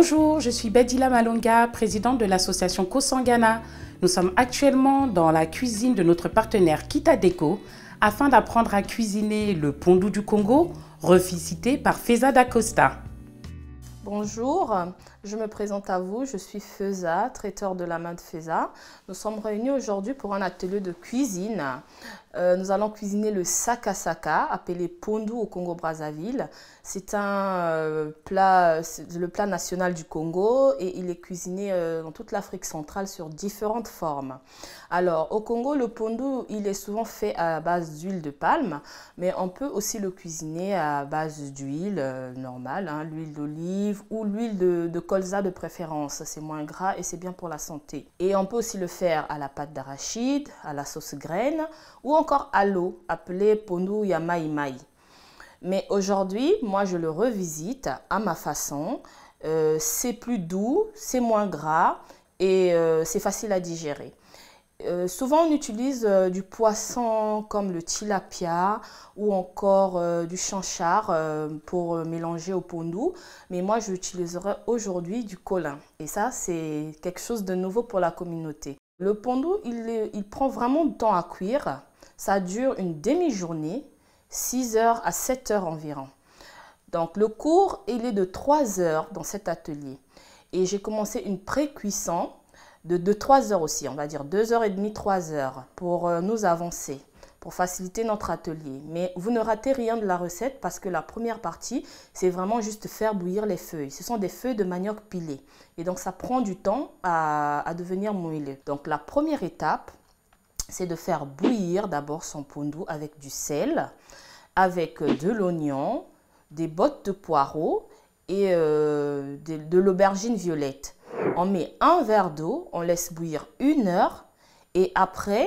Bonjour, je suis Bedila Malonga, présidente de l'association Kosangana. Nous sommes actuellement dans la cuisine de notre partenaire Kita Deco afin d'apprendre à cuisiner le pondu du Congo, revisité par Feza Da Costa. Bonjour, je me présente à vous, je suis Feza, traiteur de la main de Feza. Nous sommes réunis aujourd'hui pour un atelier de cuisine. Nous allons cuisiner le sakasaka, appelé pondu au Congo-Brazzaville. C'est le plat national du Congo et il est cuisiné dans toute l'Afrique centrale sur différentes formes. Alors, au Congo, le pondu, il est souvent fait à base d'huile de palme, mais on peut aussi le cuisiner à base d'huile normale, l'huile d'olive ou l'huile de colza de préférence. C'est moins gras et c'est bien pour la santé. Et on peut aussi le faire à la pâte d'arachide, à la sauce graine ou encore à l'eau, appelée pondu ya mai mai. Mais aujourd'hui, moi je le revisite à ma façon. C'est plus doux, c'est moins gras et c'est facile à digérer. Souvent on utilise du poisson comme le tilapia ou encore du chanchar pour mélanger au pondu. Mais moi j'utiliserai aujourd'hui du colin. Et ça c'est quelque chose de nouveau pour la communauté. Le pondu il prend vraiment du temps à cuire. Ça dure une demi-journée, 6 heures à 7 heures environ. Donc le cours il est de 3 heures dans cet atelier. Et j'ai commencé une pré-cuisson de 3 heures aussi, on va dire 2h30, 3 heures pour nous avancer, pour faciliter notre atelier. Mais vous ne ratez rien de la recette parce que la première partie, c'est vraiment juste faire bouillir les feuilles. Ce sont des feuilles de manioc pilées et donc ça prend du temps à devenir moelleux. Donc la première étape, c'est de faire bouillir d'abord son pondu avec du sel, avec de l'oignon, des bottes de poireaux et de l'aubergine violette. On met un verre d'eau, on laisse bouillir 1 heure et après,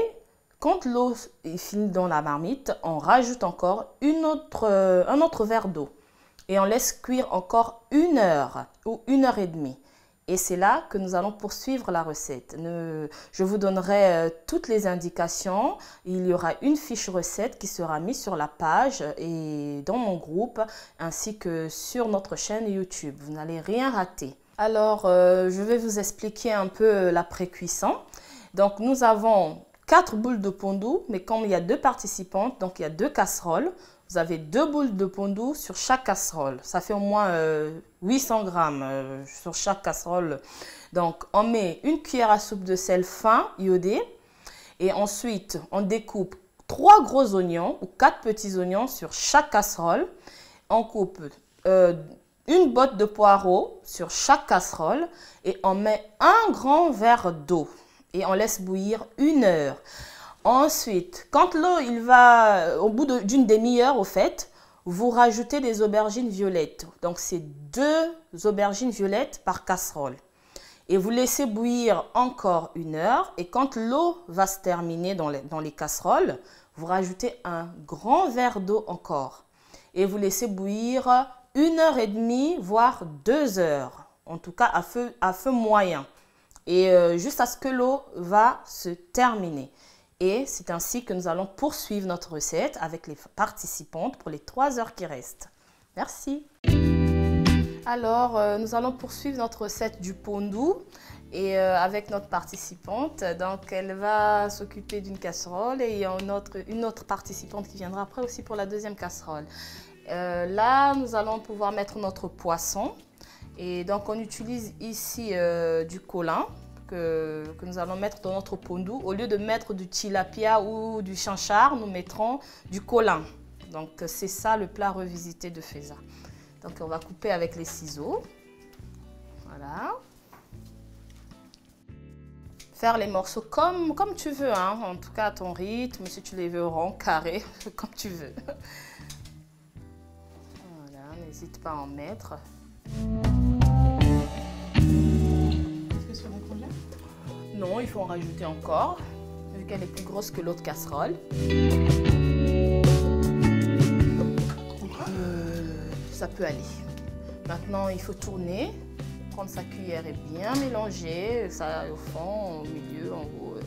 quand l'eau est finie dans la marmite, on rajoute encore un autre verre d'eau et on laisse cuire encore 1 heure ou 1h30. Et c'est là que nous allons poursuivre la recette. Je vous donnerai toutes les indications. Il y aura une fiche recette qui sera mise sur la page et dans mon groupe ainsi que sur notre chaîne YouTube. Vous n'allez rien rater. Alors, je vais vous expliquer un peu la pré-cuisson. Donc, nous avons 4 boules de pondu, mais comme il y a 2 participantes, donc il y a 2 casseroles. Vous avez 2 boules de pondu sur chaque casserole. Ça fait au moins 800 grammes sur chaque casserole. Donc, on met une cuillère à soupe de sel fin, iodé. Et ensuite, on découpe 3 gros oignons ou 4 petits oignons sur chaque casserole. On coupe une botte de poireaux sur chaque casserole. Et on met un grand verre d'eau. Et on laisse bouillir 1 heure. Ensuite, quand l'eau il va au bout d'une demi-heure au fait, vous rajoutez des aubergines violettes. Donc c'est 2 aubergines violettes par casserole. Et vous laissez bouillir encore 1 heure. Et quand l'eau va se terminer dans les casseroles, vous rajoutez un grand verre d'eau encore. Et vous laissez bouillir 1h30 voire 2 heures. En tout cas à feu moyen. Et juste à ce que l'eau va se terminer. Et c'est ainsi que nous allons poursuivre notre recette avec les participantes pour les 3 heures qui restent. Merci. Alors, nous allons poursuivre notre recette du pondu et avec notre participante. Donc, elle va s'occuper d'une casserole et il y a une autre participante qui viendra après aussi pour la deuxième casserole. Là, nous allons pouvoir mettre notre poisson. Et donc, on utilise ici du colin. Que nous allons mettre dans notre pondu. Au lieu de mettre du tilapia ou du chanchar, nous mettrons du colin. Donc c'est ça le plat revisité de Feza. Donc on va couper avec les ciseaux. Voilà. Faire les morceaux comme tu veux, en tout cas à ton rythme, si tu les veux rond, carré, comme tu veux. Voilà, n'hésite pas à en mettre. Non, il faut en rajouter encore, vu qu'elle est plus grosse que l'autre casserole. Ça peut aller. Maintenant, il faut tourner, prendre sa cuillère et bien mélanger, ça au fond, au milieu, en haut.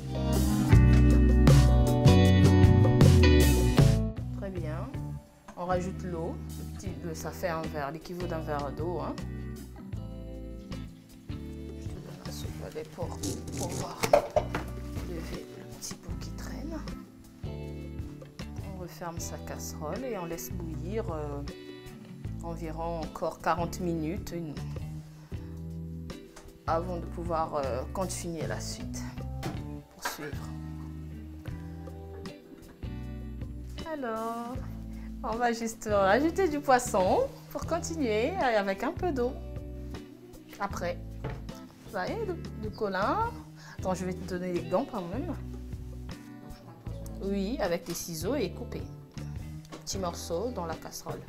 Très bien. On rajoute l'eau, ça fait un verre, l'équivalent d'un verre d'eau. Regardez pour pouvoir lever le petit bout qui traîne. On referme sa casserole et on laisse bouillir environ encore 40 minutes avant de pouvoir continuer la suite. Poursuivre. Alors, on va juste rajouter du poisson pour continuer avec un peu d'eau. Après, vous voyez, du collant. Attends, je vais te donner les gants quand même. Oui, avec les ciseaux et couper. Petit morceau dans la casserole.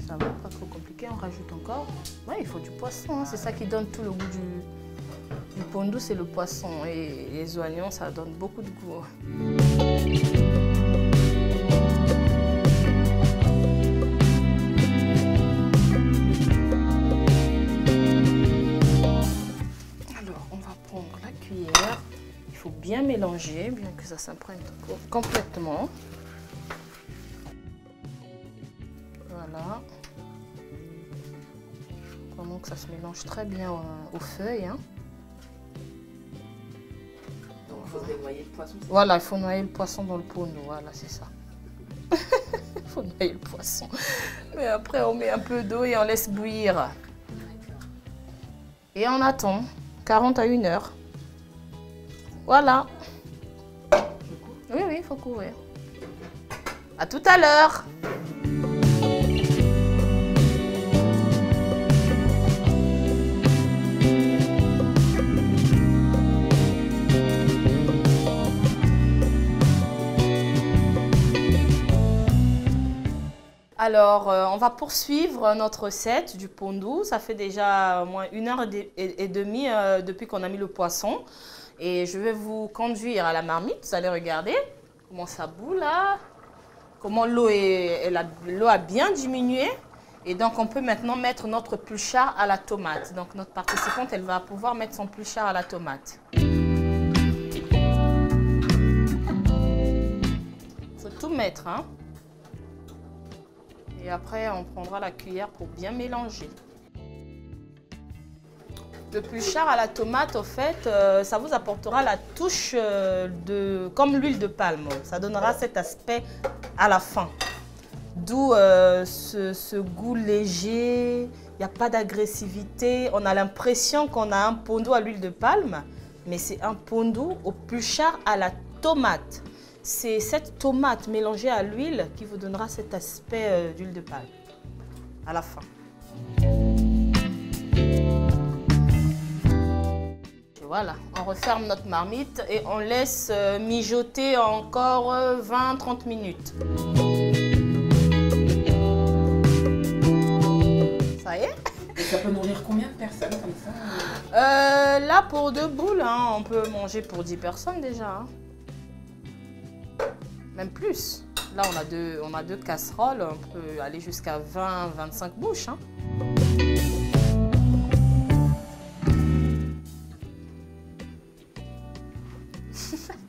Ça va, pas trop compliqué, on rajoute encore. Ouais, il faut du poisson, hein. C'est ça qui donne tout le goût du pondu, c'est le poisson. Et les oignons, ça donne beaucoup de goût. Alors, on va prendre la cuillère. Il faut bien mélanger, bien que ça s'imprègne complètement. Voilà. Vraiment que ça se mélange très bien aux feuilles. Hein. Il faudrait noyer le poisson. Voilà, il faut noyer le poisson dans le pondu. Voilà, c'est ça. Il faut noyer le poisson. Mais après, on met un peu d'eau et on laisse bouillir. Et on attend 40 à 1 heure. Voilà. Oui, oui, il faut couvrir. À tout à l'heure. Alors, on va poursuivre notre recette du pondu. Ça fait déjà au moins 1h30 depuis qu'on a mis le poisson. Et je vais vous conduire à la marmite. Vous allez regarder comment ça bout là. Comment l'eau a bien diminué. Et donc, on peut maintenant mettre notre pulchard à la tomate. Donc, notre participante, elle va pouvoir mettre son pulchard à la tomate. Il faut tout mettre, hein. Et après, on prendra la cuillère pour bien mélanger. Le pulchard à la tomate, au fait, ça vous apportera la touche comme l'huile de palme. Ça donnera cet aspect à la fin. D'où ce goût léger, il n'y a pas d'agressivité. On a l'impression qu'on a un pondu à l'huile de palme, mais c'est un pondu au pulchard à la tomate. C'est cette tomate mélangée à l'huile qui vous donnera cet aspect d'huile de palme à la fin. Et voilà, on referme notre marmite et on laisse mijoter encore 20-30 minutes. Ça y est? Et ça peut nourrir combien de personnes comme ça? Là, pour 2 boules, hein, on peut manger pour 10 personnes déjà. Hein. Même plus. Là, on a deux casseroles. On peut aller jusqu'à 20-25 bouches. Hein.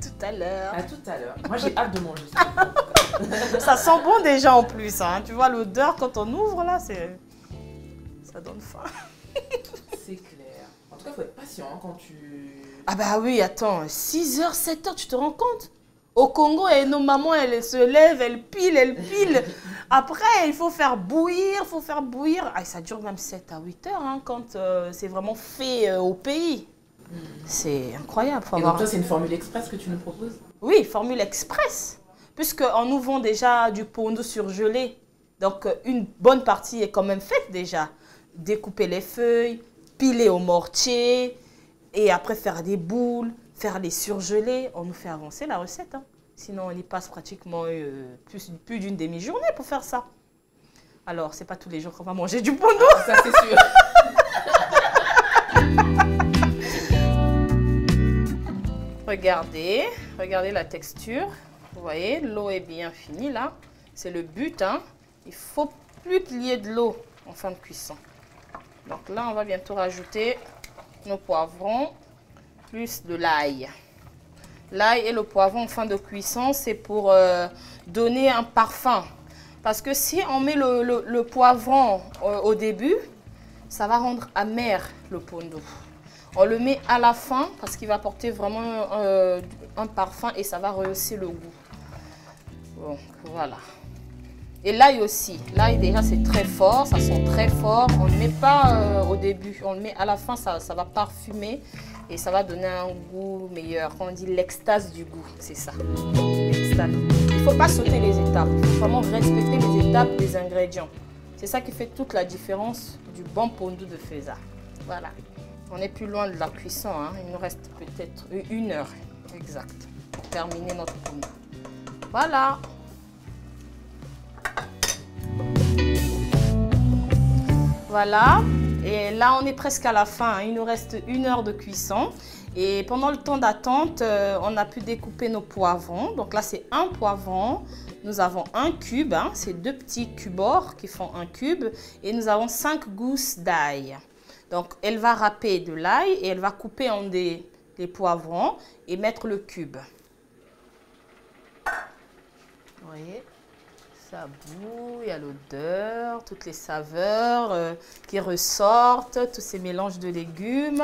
Tout à l'heure. À tout à l'heure. Moi, j'ai hâte de manger. Ça sent bon déjà en plus. Hein. Tu vois l'odeur quand on ouvre là, ça donne faim. C'est clair. En tout cas, il faut être patient hein, quand tu... Ah bah oui, attends. 6h, 7h, tu te rends compte? Au Congo, et nos mamans, elles se lèvent, elles pilent. Après, il faut faire bouillir, Ah, ça dure même 7 à 8 heures hein, quand c'est vraiment fait au pays. C'est incroyable. Et donc toi, c'est une formule express que tu nous proposes? Oui, formule express. Puisqu'on nous vend déjà du pondu surgelé. Donc, une bonne partie est quand même faite déjà. Découper les feuilles, piler au mortier, et après faire des boules. Faire les surgelés, on nous fait avancer la recette. Hein. Sinon, on y passe pratiquement plus d'une demi-journée pour faire ça. Alors, c'est pas tous les jours qu'on va manger du pondu. Ça, c'est sûr. Regardez la texture. Vous voyez, l'eau est bien finie là. C'est le but. Hein. Il ne faut plus qu'il y ait de l'eau en fin de cuisson. Donc là, on va bientôt rajouter nos poivrons. Plus de l'ail. L'ail et le poivron en fin de cuisson, c'est pour donner un parfum. Parce que si on met le poivron au début, ça va rendre amer le pondu. On le met à la fin parce qu'il va apporter vraiment un parfum et ça va rehausser le goût. Donc voilà. Et l'ail aussi. L'ail déjà c'est très fort, ça sent très fort. On ne le met pas au début, on le met à la fin, ça va parfumer et ça va donner un goût meilleur. Quand on dit l'extase du goût, c'est ça. L'extase. Il ne faut pas sauter les étapes, il faut vraiment respecter les étapes des ingrédients. C'est ça qui fait toute la différence du bon pondu de Feza. Voilà. On est plus loin de la cuisson, hein. Il nous reste peut-être 1 heure exacte pour terminer notre pondu. Voilà. Voilà. Et là, on est presque à la fin, hein. Il nous reste 1 heure de cuisson. Et pendant le temps d'attente, on a pu découper nos poivrons. Donc là, c'est un poivron. Nous avons un cube, hein. C'est 2 petits cubors qui font un cube. Et nous avons 5 gousses d'ail. Donc, elle va râper de l'ail et elle va couper en des poivrons et mettre le cube. Vous voyez, ça bouille, il y a l'odeur, toutes les saveurs qui ressortent, tous ces mélanges de légumes.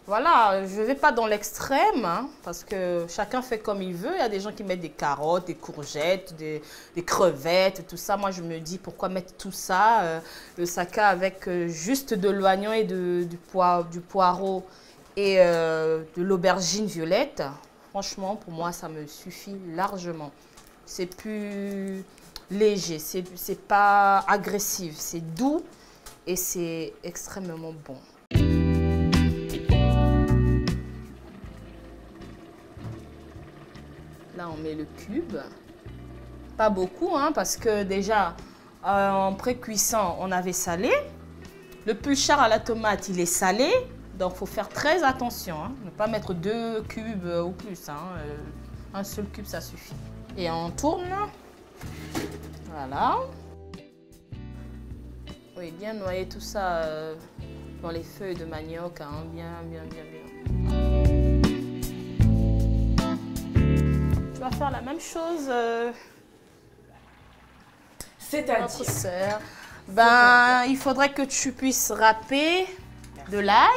Voilà, je ne vais pas dans l'extrême, hein, parce que chacun fait comme il veut. Il y a des gens qui mettent des carottes, des courgettes, des crevettes, tout ça. Moi, je me dis, pourquoi mettre tout ça, le saka avec juste de l'oignon et du poireau et de l'aubergine violette. Franchement, pour moi, ça me suffit largement. C'est plus léger, c'est pas agressif, c'est doux et c'est extrêmement bon. Là, on met le cube. Pas beaucoup, hein, parce que déjà, en pré-cuisson, on avait salé. Le pulchar à la tomate, il est salé. Donc, il faut faire très attention. Hein, ne pas mettre 2 cubes ou plus. Hein, un seul cube, ça suffit. Et on tourne. Voilà. Oui, bien noyer tout ça dans les feuilles de manioc. Hein, bien. Tu vas faire la même chose. C'est-à-dire il faudrait que tu puisses râper de l'ail.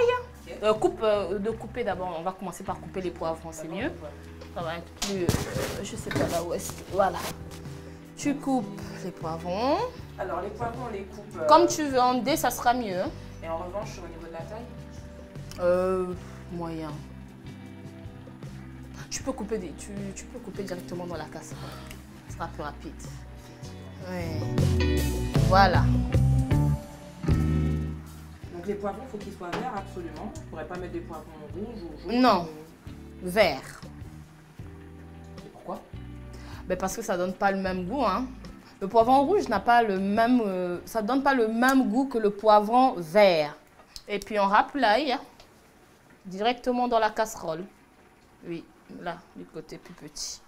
De couper d'abord. On va commencer par couper les poivrons, c'est mieux. Ça va être plus, je sais pas là où est-ce. Voilà. Tu coupes les poivrons. Alors les poivrons, on les coupe. Comme tu veux, en dés, ça sera mieux. Et en revanche, au niveau de la taille Moyen. Tu peux couper directement dans la casserole. Ce sera plus rapide. Oui. Voilà. Donc les poivrons, il faut qu'ils soient verts absolument. On ne pourrait pas mettre des poivrons rouges ou jaunes. Non, vert. Et pourquoi? Ben parce que ça donne pas le même goût. Hein. Le poivron rouge n'a pas le même, ça donne pas le même goût que le poivron vert. Et puis on râpe l'ail directement dans la casserole. Oui, là, du côté plus petit.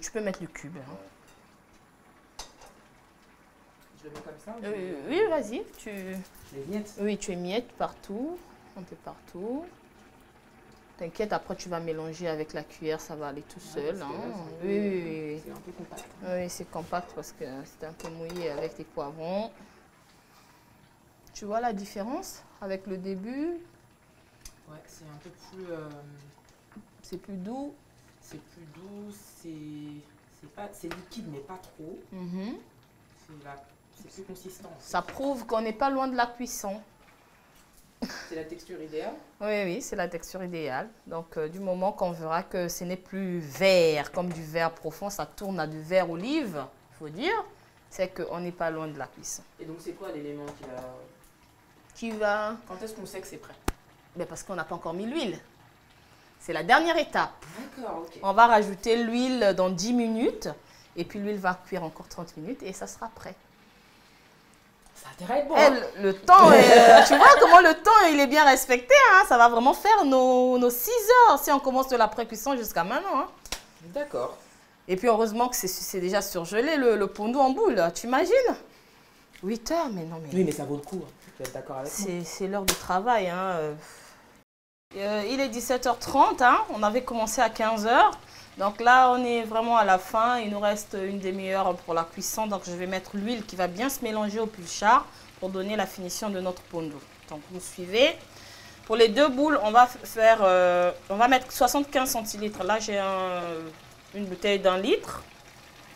Tu peux mettre le cube. Hein. Je le mets comme ça oui, vas-y. Les miettes. Oui, tu émiettes partout, un peu partout. T'inquiète, après tu vas mélanger avec la cuillère, ça va aller tout seul. Hein. Oui. C'est un peu compact. Oui, c'est compact parce que c'est un peu mouillé avec les poivrons. Tu vois la différence avec le début? Ouais, c'est un peu plus... C'est plus doux. C'est plus doux, c'est liquide mais pas trop. C'est plus consistant. Ça prouve qu'on n'est pas loin de la cuisson. C'est la texture idéale? Oui, c'est la texture idéale. Donc, du moment qu'on verra que ce n'est plus vert, comme du vert profond, ça tourne à du vert olive, il faut dire, c'est qu'on n'est pas loin de la cuisson. Et donc, c'est quoi l'élément qui va... Quand est-ce qu'on sait que c'est prêt? Ben parce qu'on n'a pas encore mis l'huile. C'est la dernière étape. D'accord, ok. On va rajouter l'huile dans 10 minutes. Et puis, l'huile va cuire encore 30 minutes et ça sera prêt. Ça a intérêt à être bon. Hein. Le temps, tu vois comment le temps il est bien respecté. Hein, ça va vraiment faire nos 6 heures si on commence de la pré-cuisson jusqu'à maintenant. Hein. D'accord. Et puis heureusement que c'est déjà surgelé le pondu en boule. Tu imagines? 8 heures, mais non. Mais... Oui, mais ça vaut le coup. Hein. Tu vas être d'accord avec moi. C'est l'heure de travail. Hein. Il est 17h30. Hein. On avait commencé à 15h. Donc là, on est vraiment à la fin. Il nous reste une demi-heure pour la cuisson. Donc je vais mettre l'huile qui va bien se mélanger au pulchar pour donner la finition de notre pondu. Donc vous suivez. Pour les 2 boules, on va mettre 75 centilitres. Là, j'ai une bouteille d'1 litre.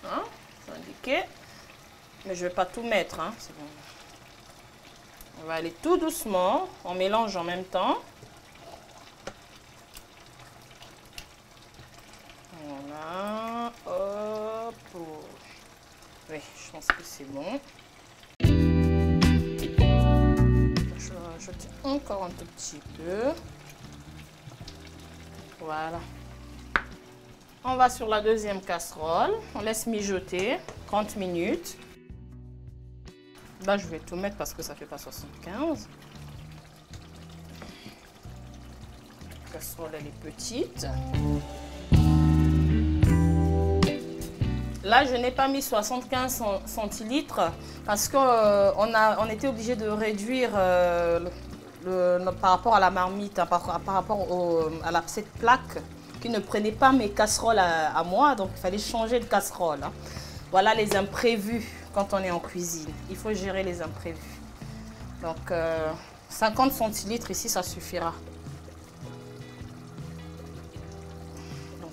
Hein, c'est indiqué. Mais je ne vais pas tout mettre. Hein, c'est bon. On va aller tout doucement. On mélange en même temps. Voilà. Hop. Oui, je pense que c'est bon. Je vais rajouter encore un tout petit peu. Voilà. On va sur la deuxième casserole. On laisse mijoter 30 minutes. Là, je vais tout mettre parce que ça ne fait pas 75. La casserole, elle est petite. Là, je n'ai pas mis 75 centilitres parce qu'on était obligé de réduire par rapport à la marmite, hein, par rapport à cette plaque qui ne prenait pas mes casseroles à moi. Donc, il fallait changer de casserole. Hein. Voilà les imprévus quand on est en cuisine. Il faut gérer les imprévus. Donc, 50 centilitres ici, ça suffira.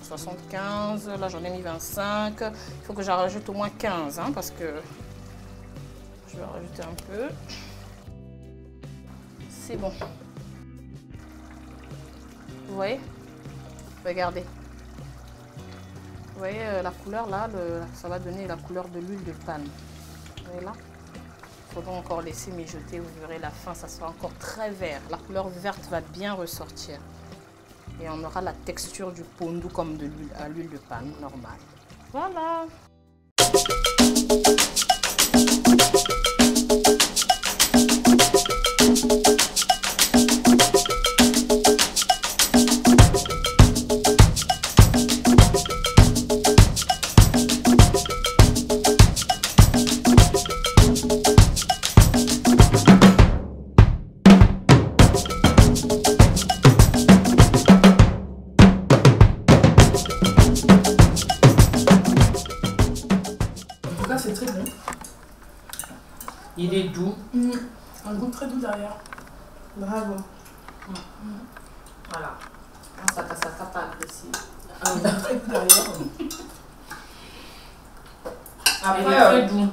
75, là j'en ai mis 25, il faut que j'en rajoute au moins 15 hein, parce que je vais rajouter un peu. C'est bon. Vous voyez? Regardez. Vous voyez la couleur là, ça va donner la couleur de l'huile de palme. Vous voyez là? Il faudra encore laisser mijoter, vous verrez la fin, ça sera encore très vert. La couleur verte va bien ressortir. Et on aura la texture du pondu comme de l'huile à l'huile de palme normale. Voilà. C'est très bon. Il est doux. Un goût très doux derrière. Bravo. Voilà. Ça tape apprécié. Un goût très doux derrière. Après, il est très doux.